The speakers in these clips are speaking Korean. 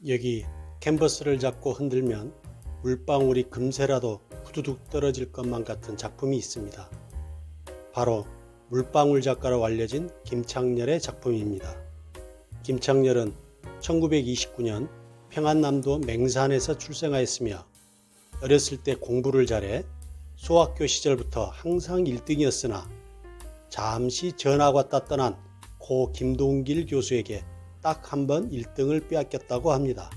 여기 캔버스를 잡고 흔들면 물방울이 금세라도 후두둑 떨어질 것만 같은 작품이 있습니다. 바로 물방울 작가로 알려진 김창렬의 작품입니다. 김창렬은 1929년 평안남도 맹산에서 출생하였으며 어렸을 때 공부를 잘해 소학교 시절부터 항상 1등이었으나 잠시 전학왔다 떠난 고 김동길 교수에게 딱 한 번 1등을 빼앗겼다고 합니다.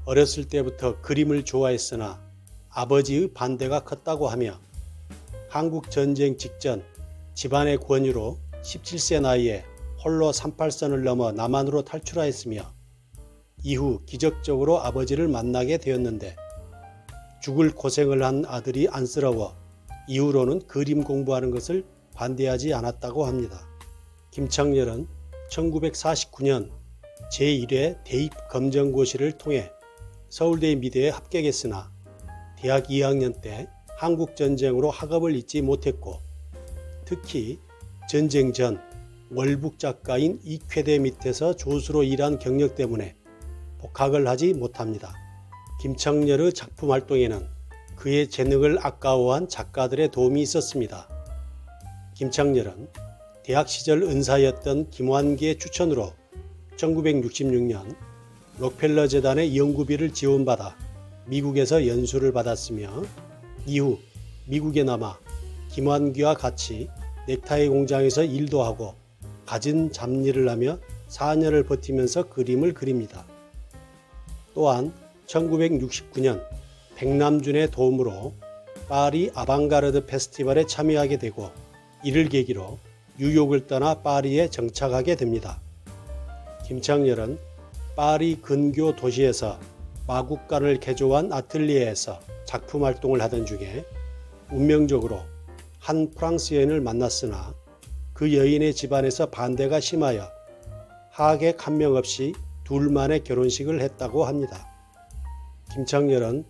어렸을 때부터 그림을 좋아했으나 아버지의 반대가 컸다고 하며 한국전쟁 직전 집안의 권유로 17세 나이에 홀로 38선을 넘어 남한으로 탈출하였으며 이후 기적적으로 아버지를 만나게 되었는데 죽을 고생을 한 아들이 안쓰러워 이후로는 그림 공부하는 것을 반대하지 않았다고 합니다. 김창렬은 1949년 제1회 대입 검정고시를 통해 서울대 미대에 합격했으나 대학 2학년 때 한국전쟁으로 학업을 잊지 못했고 특히 전쟁 전 월북 작가인 이쾌대 밑에서 조수로 일한 경력 때문에 복학을 하지 못합니다. 김창렬의 작품 활동에는 그의 재능을 아까워한 작가들의 도움이 있었습니다. 김창렬은 대학 시절 은사였던 김환기의 추천으로 1966년 록펠러 재단의 연구비를 지원받아 미국에서 연수를 받았으며 이후 미국에 남아 김환기와 같이 넥타이 공장에서 일도 하고 갖은 잡일을 하며 4년을 버티면서 그림을 그립니다. 또한 1969년 백남준의 도움으로 파리 아방가르드 페스티벌에 참여하게 되고 이를 계기로 뉴욕을 떠나 파리에 정착하게 됩니다. 김창렬은 파리 근교 도시에서 마국간을 개조한 아틀리에에서 작품 활동을 하던 중에 운명적으로 한 프랑스 여인을 만났으나 그 여인의 집안에서 반대가 심하여 하객 한 명 없이 둘만의 결혼식을 했다고 합니다. 김창렬은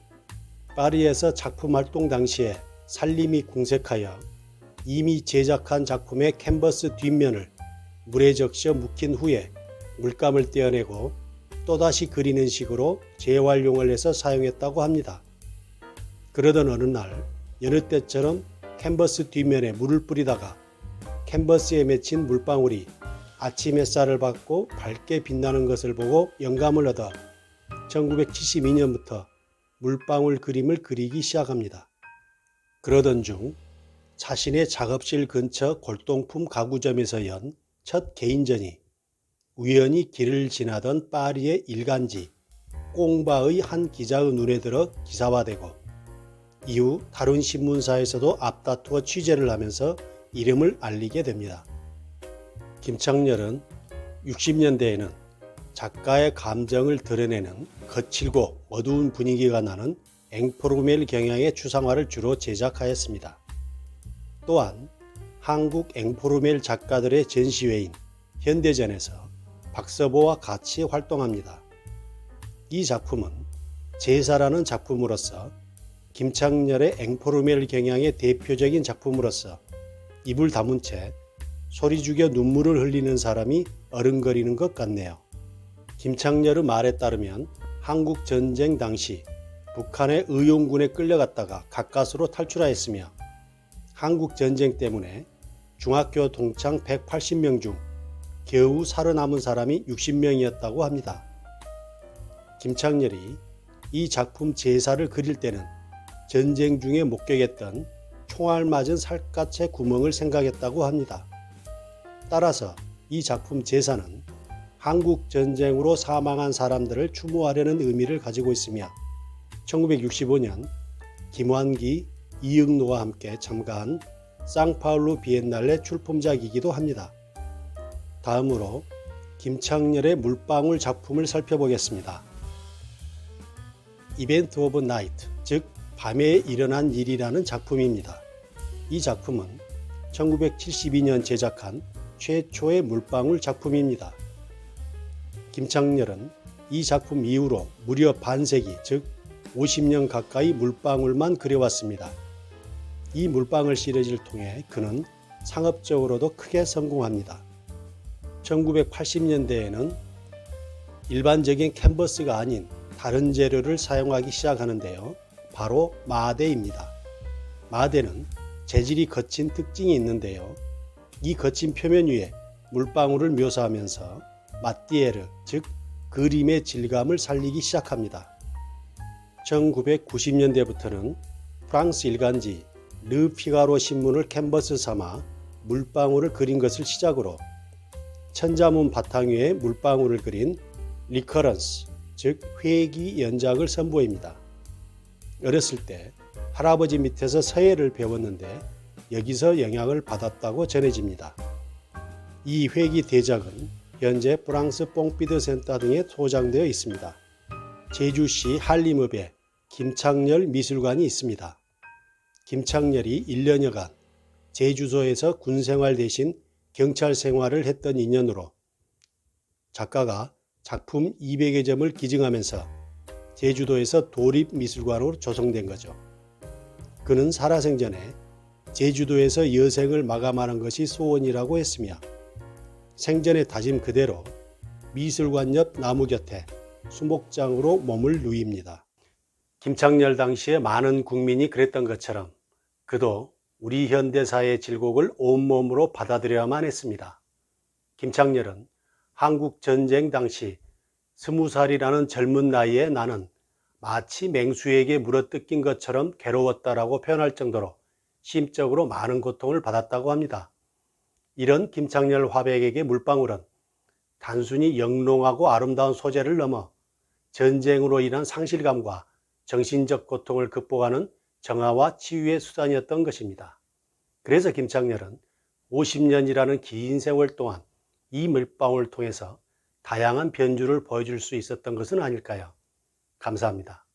파리에서 작품 활동 당시에 살림이 궁색하여 이미 제작한 작품의 캔버스 뒷면을 물에 적셔 묵힌 후에 물감을 떼어내고 또다시 그리는 식으로 재활용을 해서 사용했다고 합니다. 그러던 어느 날 여느 때처럼 캔버스 뒷면에 물을 뿌리다가 캔버스에 맺힌 물방울이 아침 햇살을 받고 밝게 빛나는 것을 보고 영감을 얻어 1972년부터 물방울 그림을 그리기 시작합니다. 그러던 중 자신의 작업실 근처 골동품 가구점에서 연 첫 개인전이 우연히 길을 지나던 파리의 일간지 꽁바의 한 기자의 눈에 들어 기사화되고 이후 다른 신문사에서도 앞다투어 취재를 하면서 이름을 알리게 됩니다. 김창렬은 60년대에는 작가의 감정을 드러내는 거칠고 어두운 분위기가 나는 앵포르멜 경향의 추상화를 주로 제작하였습니다. 또한 한국 앵포르멜 작가들의 전시회인 현대전에서 박서보와 같이 활동합니다. 이 작품은 제사라는 작품으로서 김창렬의 앵포르멜 경향의 대표적인 작품으로서 입을 다문 채 소리 죽여 눈물을 흘리는 사람이 어른거리는 것 같네요. 김창렬의 말에 따르면 한국 전쟁 당시 북한의 의용군에 끌려갔다가 가까스로 탈출하였으며 한국 전쟁 때문에 중학교 동창 180명 중 겨우 살아남은 사람이 60명이었다고 합니다. 김창렬이 이 작품 제사를 그릴 때는 전쟁 중에 목격했던 총알 맞은 살갗의 구멍을 생각했다고 합니다. 따라서 이 작품 제사는 한국 전쟁으로 사망한 사람들을 추모하려는 의미를 가지고 있으며 1965년 김환기, 이응노와 함께 참가한 상파울루 비엔날레 출품작이기도 합니다. 다음으로 김창렬의 물방울 작품을 살펴보겠습니다. 이벤트 오브 나이트, 즉 밤에 일어난 일이라는 작품입니다. 이 작품은 1972년 제작한 최초의 물방울 작품입니다. 김창렬은 이 작품 이후로 무려 반세기, 즉 50년 가까이 물방울만 그려왔습니다. 이 물방울 시리즈를 통해 그는 상업적으로도 크게 성공합니다. 1980년대에는 일반적인 캔버스가 아닌 다른 재료를 사용하기 시작하는데요. 바로 마대입니다. 마대는 재질이 거친 특징이 있는데요. 이 거친 표면 위에 물방울을 묘사하면서 마띠에르, 즉 그림의 질감을 살리기 시작합니다. 1990년대부터는 프랑스 일간지 르 피가로 신문을 캔버스 삼아 물방울을 그린 것을 시작으로 천자문 바탕 위에 물방울을 그린 리커런스, 즉 회기 연작을 선보입니다. 어렸을 때 할아버지 밑에서 서예를 배웠는데 여기서 영향을 받았다고 전해집니다. 이 회기 대작은 현재 프랑스 뽕피드 센터 등에 소장되어 있습니다. 제주시 한림읍에 김창렬 미술관이 있습니다. 김창렬이 1년여간 제주도에서 군생활 대신 경찰 생활을 했던 인연으로 작가가 작품 200여 점을 기증하면서 제주도에서 도립미술관으로 조성된 거죠. 그는 살아생전에 제주도에서 여생을 마감하는 것이 소원이라고 했으며 생전의 다짐 그대로 미술관 옆 나무 곁에 수목장으로 몸을 누입니다. 김창렬 당시에 많은 국민이 그랬던 것처럼 그도 우리 현대사의 질곡을 온몸으로 받아들여야만 했습니다. 김창렬은 한국 전쟁 당시 20살이라는 젊은 나이에 나는 마치 맹수에게 물어뜯긴 것처럼 괴로웠다라고 표현할 정도로 심적으로 많은 고통을 받았다고 합니다. 이런 김창렬 화백에게 물방울은 단순히 영롱하고 아름다운 소재를 넘어 전쟁으로 인한 상실감과 정신적 고통을 극복하는 정화와 치유의 수단이었던 것입니다. 그래서 김창렬은 50년이라는 긴 세월 동안 이 물방울을 통해서 다양한 변주를 보여줄 수 있었던 것은 아닐까요? 감사합니다.